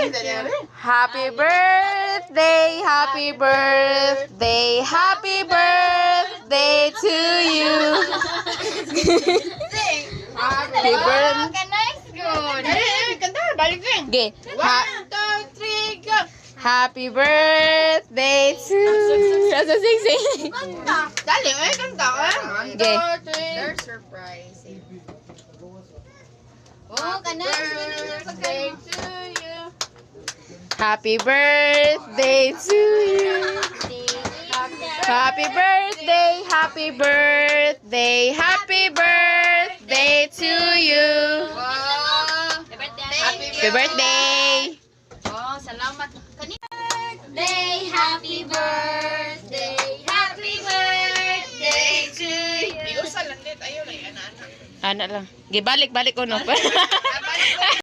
Happy birthday, happy birthday, happy birthday to you. Happy birthday. Okay. Happy birthday to you. Asa sing. Dali, kanta Okay. They're surprising. Oh, Birthday to you. Happy birthday to you. Happy birthday, happy birthday, happy birthday to you. Wow. Happy birthday. Oh, salamat. Birthday, happy birthday, happy birthday to you. Iusa lang dit ayo lay ana-ana. Ano lang. Gibalik-balik ko no.